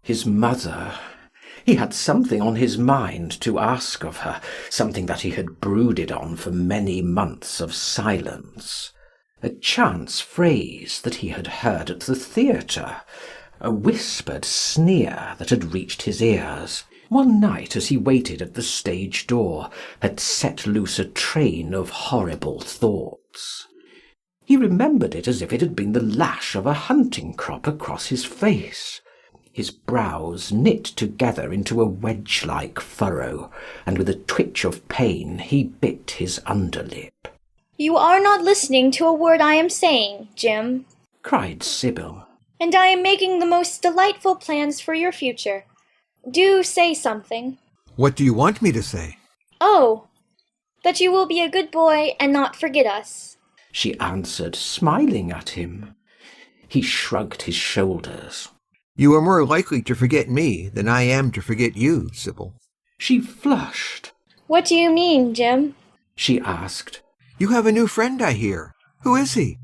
His mother. He had something on his mind to ask of her, something that he had brooded on for many months of silence. A chance phrase that he had heard at the theatre, a whispered sneer that had reached his ears, one night as he waited at the stage door, had set loose a train of horrible thoughts. He remembered it as if it had been the lash of a hunting crop across his face. His brows knit together into a wedge-like furrow, and with a twitch of pain he bit his underlip. "You are not listening to a word I am saying, Jim," cried Sibyl. "and I am making the most delightful plans for your future. Do say something." What do you want me to say? "Oh, that you will be a good boy and not forget us," she answered, smiling at him. He shrugged his shoulders. You are more likely to forget me than I am to forget you, Sibyl. She flushed. "What do you mean, Jim?" she asked. You have a new friend, I hear. Who is he?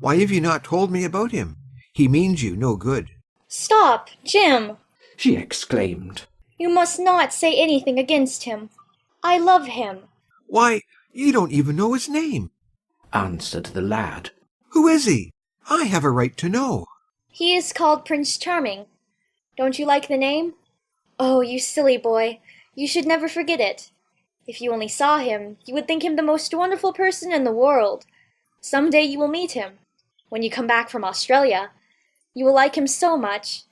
Why have you not told me about him? He means you no good." "Stop, Jim!" she exclaimed. "You must not say anything against him. I love him." Why, you don't even know his name," answered the lad. "Who is he? I have a right to know." "He is called Prince Charming. Don't you like the name? Oh, you silly boy, you should never forget it. If you only saw him, you would think him the most wonderful person in the world. Some day you will meet him. When you come back from Australia, you will like him so much.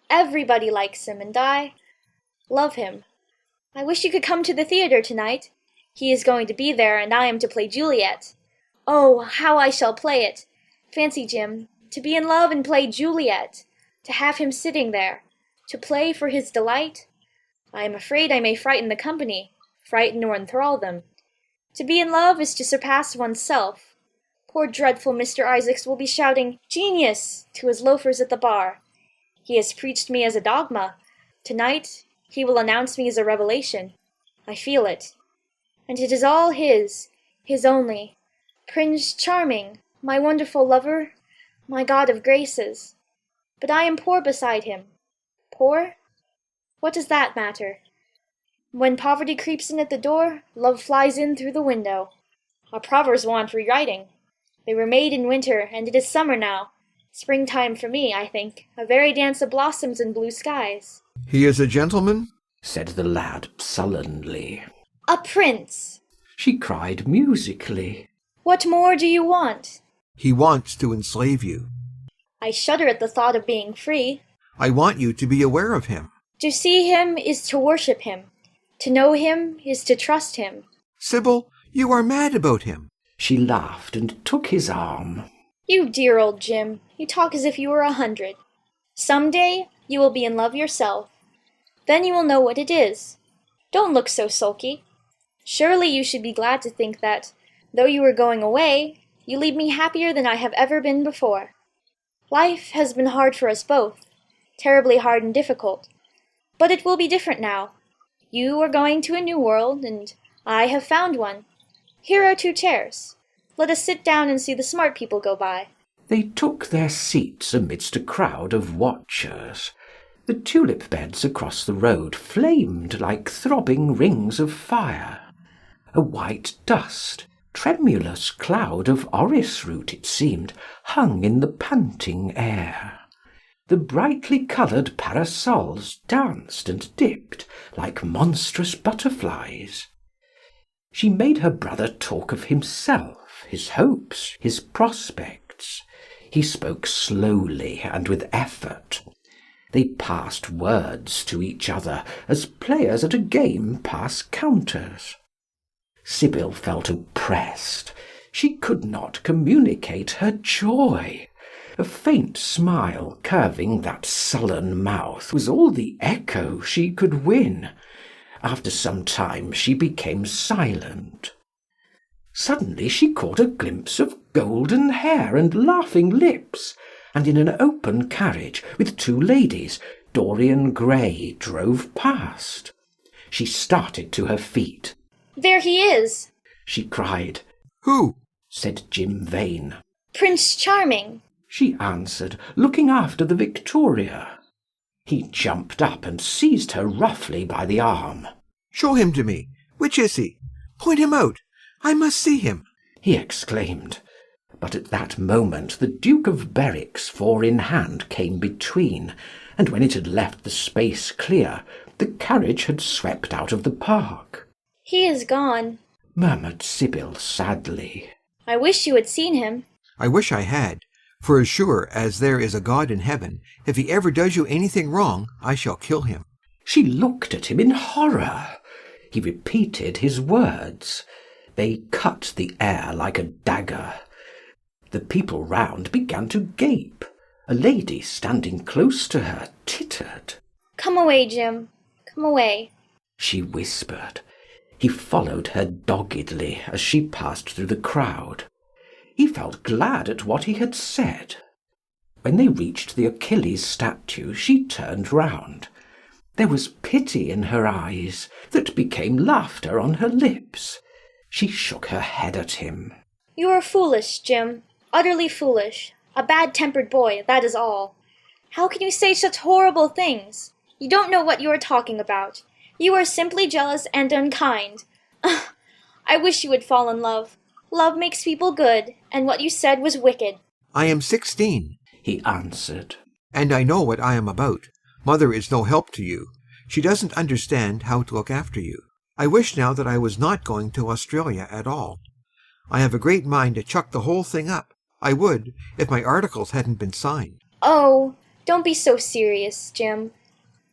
Everybody likes him, and I love him. I wish you could come to the theatre tonight. He is going to be there, and I am to play Juliet. Oh, how I shall play it! Fancy, Jim, to be in love and play Juliet, to have him sitting there, to play for his delight. I am afraid I may frighten the company, frighten or enthrall them. To be in love is to surpass oneself. Poor dreadful Mr. Isaacs will be shouting 'Genius' to his loafers at the bar. He has preached me as a dogma. Tonight he will announce me as a revelation. I feel it. And it is all his only. Prince Charming, my wonderful lover, my god of graces. But I am poor beside him. Poor? What does that matter? When poverty creeps in at the door, love flies in through the window. Our proverbs want rewriting. They were made in winter, and it is summer now. Springtime for me, I think, a very dance of blossoms and blue skies." "He is a gentleman?" said the lad sullenly. "A prince!" she cried musically. "What more do you want?" "He wants to enslave you." "I shudder at the thought of being free." "I want you to be aware of him." "To see him is to worship him. To know him is to trust him." "Sibyl, you are mad about him." She laughed and took his arm. "You dear old Jim, you talk as if you were 100. Some day you will be in love yourself. Then you will know what it is. Don't look so sulky. Surely you should be glad to think that, though you are going away, you leave me happier than I have ever been before. Life has been hard for us both, terribly hard and difficult. But it will be different now. You are going to a new world, and I have found one. Here are 2 chairs. Let us sit down and see the smart people go by." They took their seats amidst a crowd of watchers. The tulip beds across the road flamed like throbbing rings of fire. A white dust, tremulous cloud of orris root it seemed, hung in the panting air. The brightly coloured parasols danced and dipped like monstrous butterflies. She made her brother talk of himself, his hopes, his prospects. He spoke slowly and with effort. They passed words to each other as players at a game pass counters. Sibyl felt oppressed. She could not communicate her joy. A faint smile curving that sullen mouth was all the echo she could win. After some time she became silent. Suddenly she caught a glimpse of golden hair and laughing lips, and in an open carriage with 2 ladies, Dorian Gray drove past. She started to her feet. "There he is!" she cried. "Who?" said Jim Vane. "Prince Charming!" she answered, looking after the Victoria. He jumped up and seized her roughly by the arm. "Show him to me. Which is he? Point him out. I must see him," he exclaimed. But at that moment the Duke of Berwick's four-in-hand came between, and when it had left the space clear, the carriage had swept out of the park. "He is gone," murmured Sibyl sadly. "I wish you had seen him." "I wish I had, for as sure as there is a God in heaven, if he ever does you anything wrong, I shall kill him." She looked at him in horror. He repeated his words. They cut the air like a dagger. The people round began to gape. A lady standing close to her tittered. "Come away, Jim. Come away," she whispered. He followed her doggedly as she passed through the crowd. He felt glad at what he had said. When they reached the Achilles statue, she turned round. There was pity in her eyes that became laughter on her lips. She shook her head at him. "You are foolish, Jim. Utterly foolish. A bad-tempered boy, that is all. How can you say such horrible things? You don't know what you are talking about. You are simply jealous and unkind. I wish you would fall in love. Love makes people good, and what you said was wicked." "I am 16, he answered, and I know what I am about. Mother is no help to you. She doesn't understand how to look after you. I wish now that I was not going to Australia at all. I have a great mind to chuck the whole thing up. I would, if my articles hadn't been signed." "Oh, don't be so serious, Jim.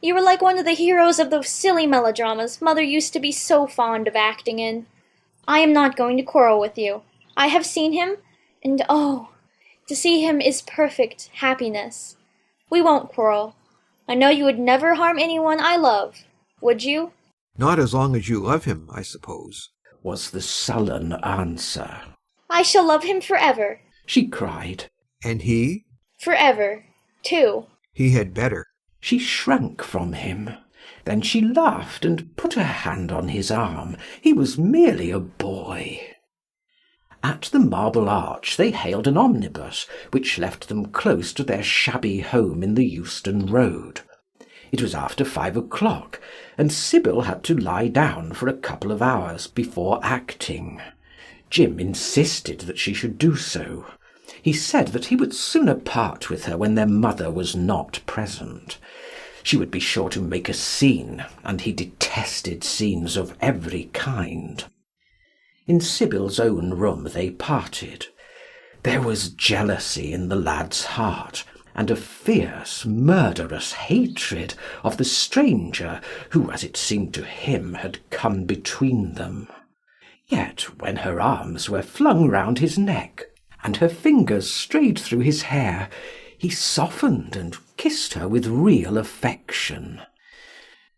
You were like one of the heroes of those silly melodramas Mother used to be so fond of acting in. I am not going to quarrel with you. I have seen him, and oh, to see him is perfect happiness. We won't quarrel. I know you would never harm anyone I love. Would you?" "Not as long as you love him, I suppose," was the sullen answer. "I shall love him forever," she cried. "And he?" "Forever, too." "He had better." She shrank from him. Then she laughed and put her hand on his arm. He was merely a boy. At the Marble Arch they hailed an omnibus, which left them close to their shabby home in the Euston Road. It was after 5 o'clock, and Sibyl had to lie down for a couple of hours before acting. Jim insisted that she should do so. He said that he would sooner part with her when their mother was not present. She would be sure to make a scene, and he detested scenes of every kind. In Sibyl's own room they parted. There was jealousy in the lad's heart, and a fierce, murderous hatred of the stranger who, as it seemed to him, had come between them. Yet when her arms were flung round his neck, and her fingers strayed through his hair, he softened and kissed her with real affection.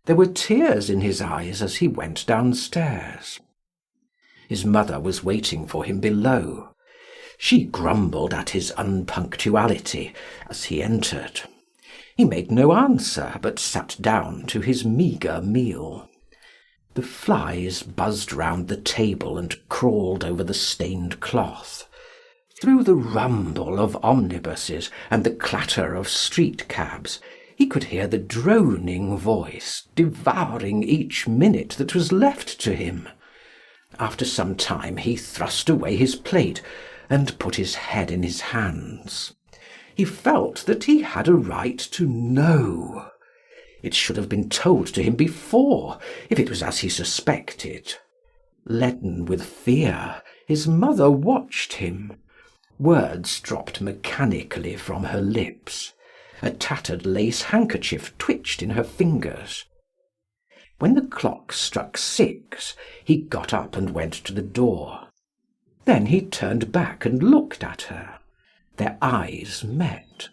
There were tears in his eyes as he went downstairs. His mother was waiting for him below. She grumbled at his unpunctuality as he entered. He made no answer, but sat down to his meagre meal. The flies buzzed round the table and crawled over the stained cloth. Through the rumble of omnibuses and the clatter of street cabs, he could hear the droning voice devouring each minute that was left to him. After some time he thrust away his plate and put his head in his hands. He felt that he had a right to know. It should have been told to him before, if it was as he suspected. Leaden with fear, his mother watched him. Words dropped mechanically from her lips. A tattered lace handkerchief twitched in her fingers. When the clock struck 6, he got up and went to the door. Then he turned back and looked at her. Their eyes met.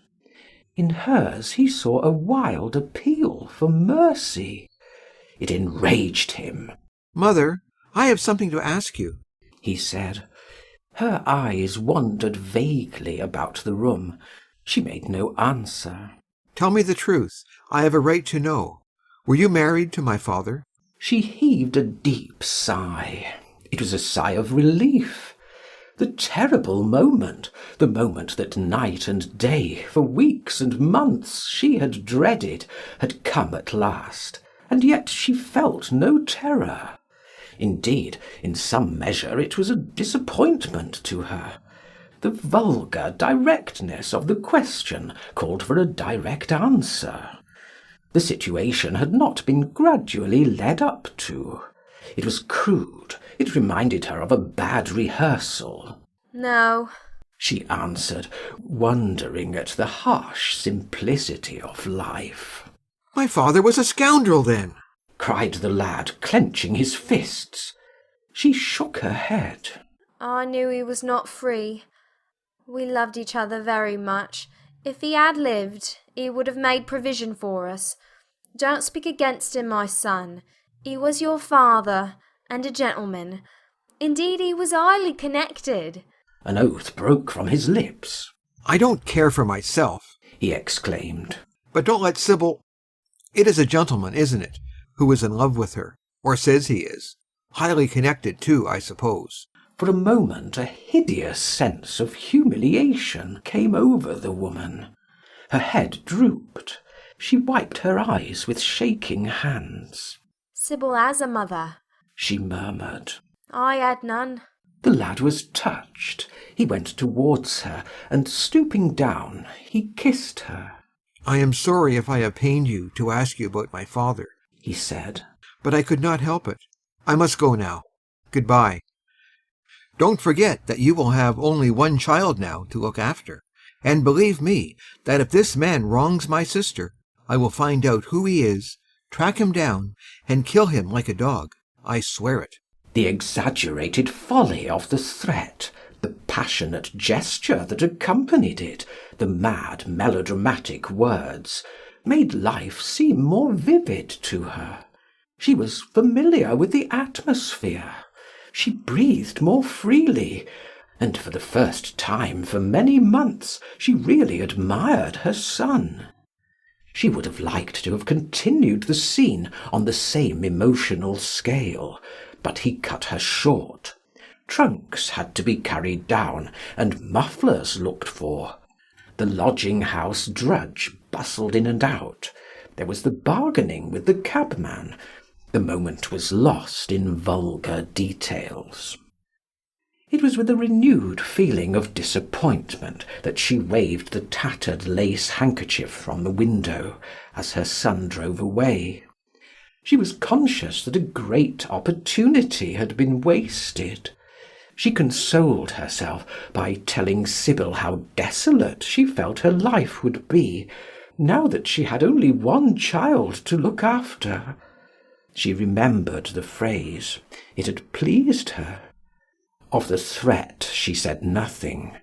In hers he saw a wild appeal for mercy. It enraged him. "Mother, I have something to ask you," he said. Her eyes wandered vaguely about the room. She made no answer. "Tell me the truth. I have a right to know. Were you married to my father?" She heaved a deep sigh. It was a sigh of relief. The terrible moment, the moment that night and day, for weeks and months, she had dreaded, had come at last, and yet she felt no terror. Indeed, in some measure it was a disappointment to her. The vulgar directness of the question called for a direct answer. The situation had not been gradually led up to. It was crude. It reminded her of a bad rehearsal. No, she answered, wondering at the harsh simplicity of life. My father was a scoundrel, then, cried the lad, clenching his fists. She shook her head. I knew he was not free. We loved each other very much. If he had lived, he would have made provision for us. Don't speak against him, my son. He was your father, and a gentleman. Indeed, he was highly connected. An oath broke from his lips. I don't care for myself, he exclaimed. But don't let Sybil... It is a gentleman, isn't it, who is in love with her, or says he is. Highly connected, too, I suppose. For a moment a hideous sense of humiliation came over the woman. Her head drooped. She wiped her eyes with shaking hands. Sybil has a mother, she murmured. I had none. The lad was touched. He went towards her, and stooping down, he kissed her. I am sorry if I have pained you to ask you about my father, he said. But I could not help it. I must go now. Goodbye. Don't forget that you will have only one child now to look after. And believe me, that if this man wrongs my sister, I will find out who he is, track him down, and kill him like a dog. I swear it. The exaggerated folly of the threat, the passionate gesture that accompanied it, the mad melodramatic words, made life seem more vivid to her. She was familiar with the atmosphere. She breathed more freely, and for the first time for many months she really admired her son. She would have liked to have continued the scene on the same emotional scale, but he cut her short. Trunks had to be carried down, and mufflers looked for. The lodging-house drudge bustled in and out. There was the bargaining with the cabman. The moment was lost in vulgar details. It was with a renewed feeling of disappointment that she waved the tattered lace handkerchief from the window as her son drove away. She was conscious that a great opportunity had been wasted. She consoled herself by telling Sybil how desolate she felt her life would be, now that she had only one child to look after. She remembered the phrase. It had pleased her. Of the threat she said nothing.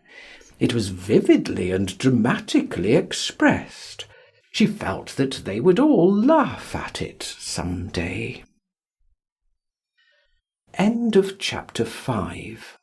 It was vividly and dramatically expressed. She felt that they would all laugh at it some day. End of chapter 5.